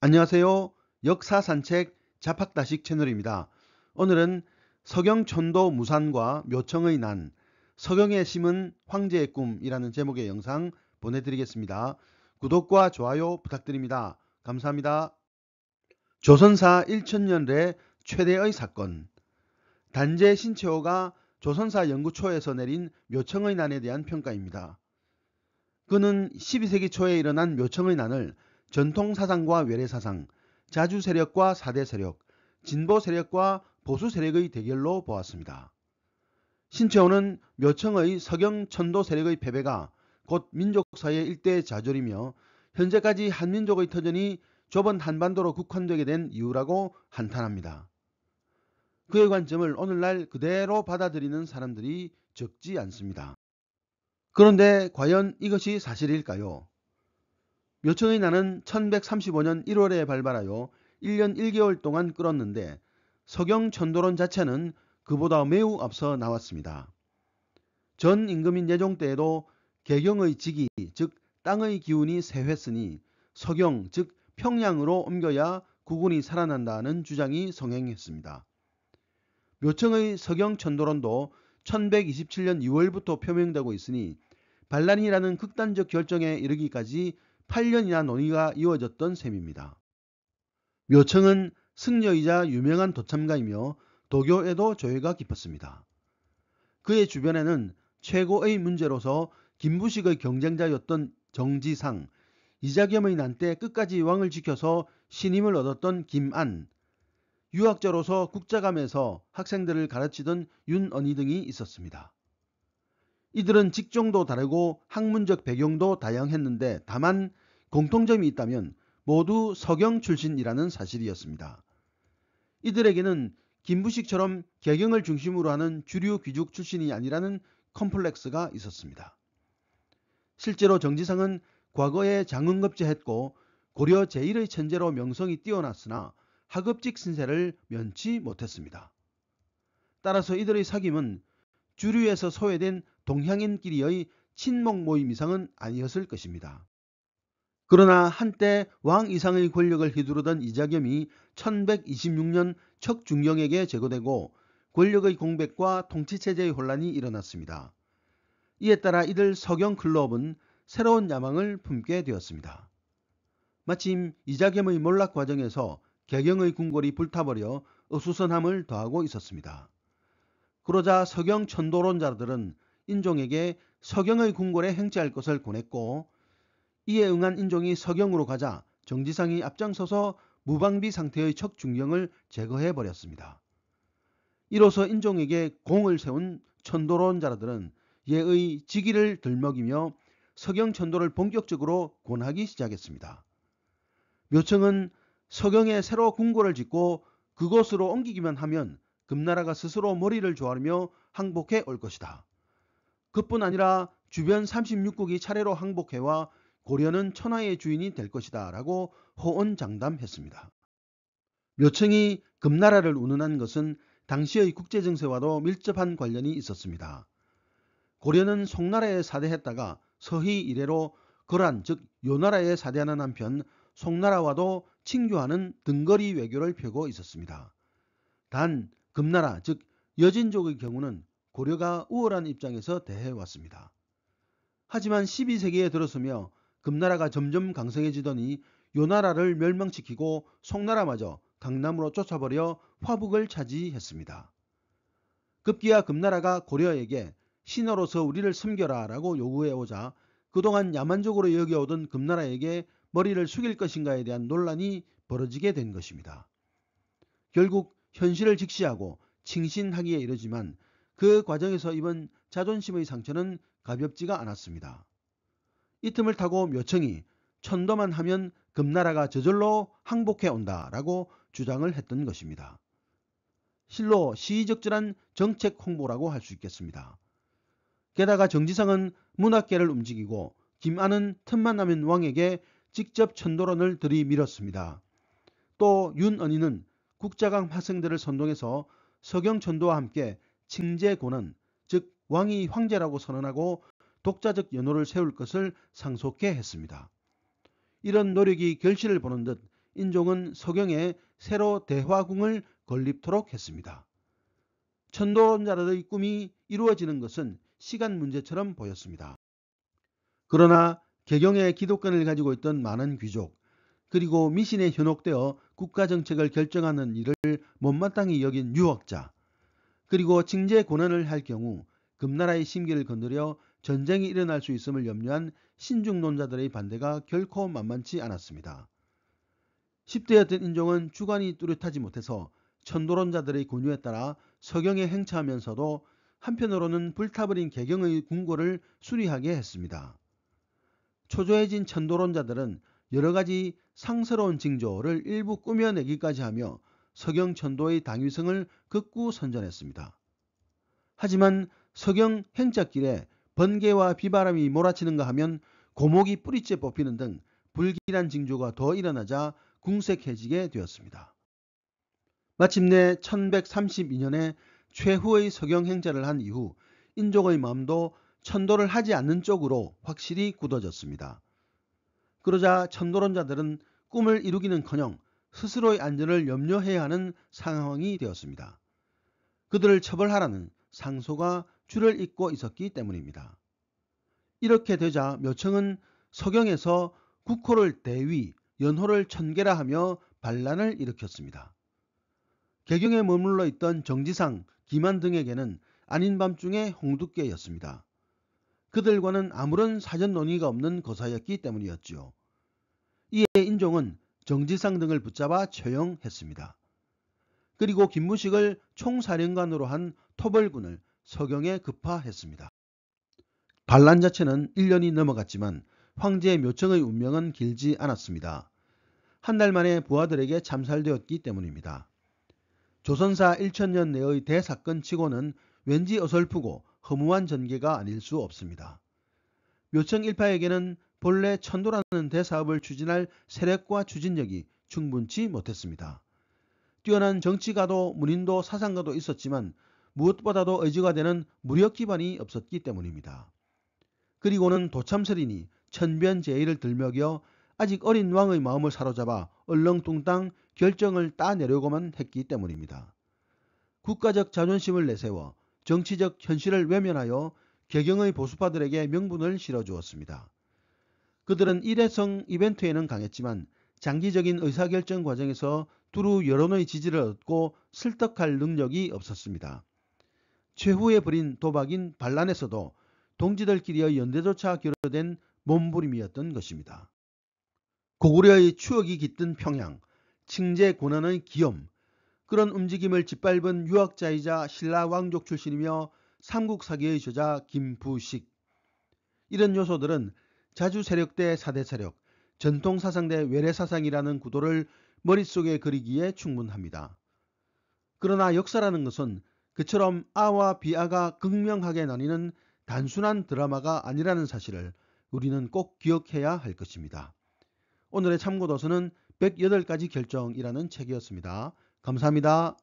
안녕하세요. 역사산책 자팍다식 채널입니다. 오늘은 서경천도 무산과 묘청의 난, 서경에 심은 황제의 꿈이라는 제목의 영상 보내드리겠습니다. 구독과 좋아요 부탁드립니다. 감사합니다. 조선사 1000년대 최대의 사건. 단재 신채호가 조선사 연구초에서 내린 묘청의 난에 대한 평가입니다. 그는 12세기 초에 일어난 묘청의 난을 전통사상과 외래사상, 자주세력과 사대세력, 진보세력과 보수세력의 대결로 보았습니다. 신채호는 묘청의 서경천도 세력의 패배가 곧 민족사의 일대 좌절이며 현재까지 한민족의 터전이 좁은 한반도로 국한되게 된 이유라고 한탄합니다. 그의 관점을 오늘날 그대로 받아들이는 사람들이 적지 않습니다. 그런데 과연 이것이 사실일까요? 묘청의 난은 1135년 1월에 발발하여 1년 1개월 동안 끌었는데 서경천도론 자체는 그보다 매우 앞서 나왔습니다. 전 임금인 예종 때에도 개경의 직이 즉 땅의 기운이 쇠했으니 서경 즉 평양으로 옮겨야 국운이 살아난다는 주장이 성행했습니다. 묘청의 서경천도론도 1127년 2월부터 표명되고 있으니 반란이라는 극단적 결정에 이르기까지 8년이나 논의가 이어졌던 셈입니다. 묘청은 승려이자 유명한 도참가이며 도교에도 조예가 깊었습니다. 그의 주변에는 최고의 문제로서 김부식의 경쟁자였던 정지상, 이자겸의 난 때 끝까지 왕을 지켜서 신임을 얻었던 김안, 유학자로서 국자감에서 학생들을 가르치던 윤언희 등이 있었습니다. 이들은 직종도 다르고 학문적 배경도 다양했는데 다만 공통점이 있다면 모두 서경 출신이라는 사실이었습니다. 이들에게는 김부식처럼 개경을 중심으로 하는 주류 귀족 출신이 아니라는 컴플렉스가 있었습니다. 실제로 정지상은 과거에 장흥급제했고 고려 제1의 천재로 명성이 뛰어났으나 하급직 신세를 면치 못했습니다. 따라서 이들의 사귐은 주류에서 소외된 동향인끼리의 친목 모임 이상은 아니었을 것입니다. 그러나 한때 왕 이상의 권력을 휘두르던 이자겸이 1126년 척중경에게 제거되고 권력의 공백과 통치체제의 혼란이 일어났습니다. 이에 따라 이들 서경클럽은 새로운 야망을 품게 되었습니다. 마침 이자겸의 몰락 과정에서 개경의 궁궐이 불타버려 어수선함을 더하고 있었습니다. 그러자 서경천도론자들은 인종에게 서경의 궁궐에 행차할 것을 권했고 이에 응한 인종이 서경으로 가자 정지상이 앞장서서 무방비 상태의 척중경을 제거해버렸습니다. 이로써 인종에게 공을 세운 천도론자들은 예의 직위를 들먹이며 서경천도를 본격적으로 권하기 시작했습니다. 묘청은 서경에 새로 궁궐을 짓고 그곳으로 옮기기만 하면 금나라가 스스로 머리를 조아리며 항복해 올 것이다. 그뿐 아니라 주변 36국이 차례로 항복해와 고려는 천하의 주인이 될 것이다 라고 호언장담했습니다. 묘청이 금나라를 운운한 것은 당시의 국제정세와도 밀접한 관련이 있었습니다. 고려는 송나라에 사대했다가 서희 이래로 거란 즉 요나라에 사대하는 한편 송나라와도 친교하는 등거리 외교를 펴고 있었습니다. 단 금나라 즉 여진족의 경우는 고려가 우월한 입장에서 대해왔습니다. 하지만 12세기에 들어서며 금나라가 점점 강성해지더니 요나라를 멸망시키고 송나라마저 강남으로 쫓아버려 화북을 차지했습니다. 급기야 금나라가 고려에게 신하로서 우리를 섬겨라 라고 요구해오자 그동안 야만적으로 여겨오던 금나라에게 머리를 숙일 것인가에 대한 논란이 벌어지게 된 것입니다. 결국 현실을 직시하고 칭신하기에 이르지만 그 과정에서 입은 자존심의 상처는 가볍지가 않았습니다. 이 틈을 타고 묘청이 천도만 하면 금나라가 저절로 항복해 온다 라고 주장을 했던 것입니다. 실로 시의적절한 정책 홍보라고 할 수 있겠습니다. 게다가 정지상은 문학계를 움직이고 김안은 틈만 나면 왕에게 직접 천도론을 들이밀었습니다. 또 윤언희는 국자강 학생들을 선동해서 서경천도와 함께 칭제곤원 즉 왕이 황제라고 선언하고 독자적 연호를 세울 것을 상속해 했습니다. 이런 노력이 결실을 보는 듯 인종은 서경에 새로 대화궁을 건립토록 했습니다. 천도론자들의 꿈이 이루어지는 것은 시간 문제처럼 보였습니다. 그러나 개경의 기독권을 가지고 있던 많은 귀족, 그리고 미신에 현혹되어 국가정책을 결정하는 일을 못마땅히 여긴 유학자, 그리고 징제 권한을 할 경우 금나라의 심기를 건드려 전쟁이 일어날 수 있음을 염려한 신중론자들의 반대가 결코 만만치 않았습니다. 10대였던 인종은 주관이 뚜렷하지 못해서 천도론자들의 권유에 따라 서경에 행차하면서도 한편으로는 불타버린 개경의 궁궐을 수리하게 했습니다. 초조해진 천도론자들은 여러가지 상스러운 징조를 일부 꾸며내기까지 하며 서경 천도의 당위성을 극구 선전했습니다. 하지만 서경 행차길에 번개와 비바람이 몰아치는가 하면 고목이 뿌리째 뽑히는 등 불길한 징조가 더 일어나자 궁색해지게 되었습니다. 마침내 1132년에 최후의 서경 행차를 한 이후 인종의 마음도 천도를 하지 않는 쪽으로 확실히 굳어졌습니다. 그러자 천도론자들은 꿈을 이루기는커녕 스스로의 안전을 염려해야 하는 상황이 되었습니다. 그들을 처벌하라는 상소가 줄을 잇고 있었기 때문입니다. 이렇게 되자 묘청은 서경에서 국호를 대위, 연호를 천계라 하며 반란을 일으켰습니다. 개경에 머물러 있던 정지상, 기만 등에게는 아닌 밤중에 홍두깨였습니다. 그들과는 아무런 사전 논의가 없는 거사였기 때문이었지요. 이에 인종은 정지상 등을 붙잡아 처형했습니다. 그리고 김무식을 총사령관으로 한 토벌군을 서경에 급파했습니다. 반란 자체는 1년이 넘어갔지만 황제 묘청의 운명은 길지 않았습니다. 한 달 만에 부하들에게 참살되었기 때문입니다. 조선사 1000년 내의 대사건 치고는 왠지 어설프고 허무한 전개가 아닐 수 없습니다. 묘청 일파에게는 본래 천도라는 대사업을 추진할 세력과 추진력이 충분치 못했습니다. 뛰어난 정치가도 문인도 사상가도 있었지만 무엇보다도 의지가 되는 무력 기반이 없었기 때문입니다. 그리고는 도참설이니 천변제의를 들먹여 아직 어린 왕의 마음을 사로잡아 얼렁뚱땅 결정을 따내려고만 했기 때문입니다. 국가적 자존심을 내세워 정치적 현실을 외면하여 개경의 보수파들에게 명분을 실어주었습니다. 그들은 일회성 이벤트에는 강했지만 장기적인 의사결정 과정에서 두루 여론의 지지를 얻고 설득할 능력이 없었습니다. 최후에 벌인 도박인 반란에서도 동지들끼리의 연대조차 결여된 몸부림이었던 것입니다. 고구려의 추억이 깃든 평양, 칭제 고난의 기염, 그런 움직임을 짓밟은 유학자이자 신라 왕족 출신이며 삼국사기의 저자 김부식. 이런 요소들은 자주 세력대 사대 세력, 전통사상대 외래사상이라는 구도를 머릿속에 그리기에 충분합니다. 그러나 역사라는 것은 그처럼 아와 비아가 극명하게 나뉘는 단순한 드라마가 아니라는 사실을 우리는 꼭 기억해야 할 것입니다. 오늘의 참고도서는 108가지 결정이라는 책이었습니다. 감사합니다.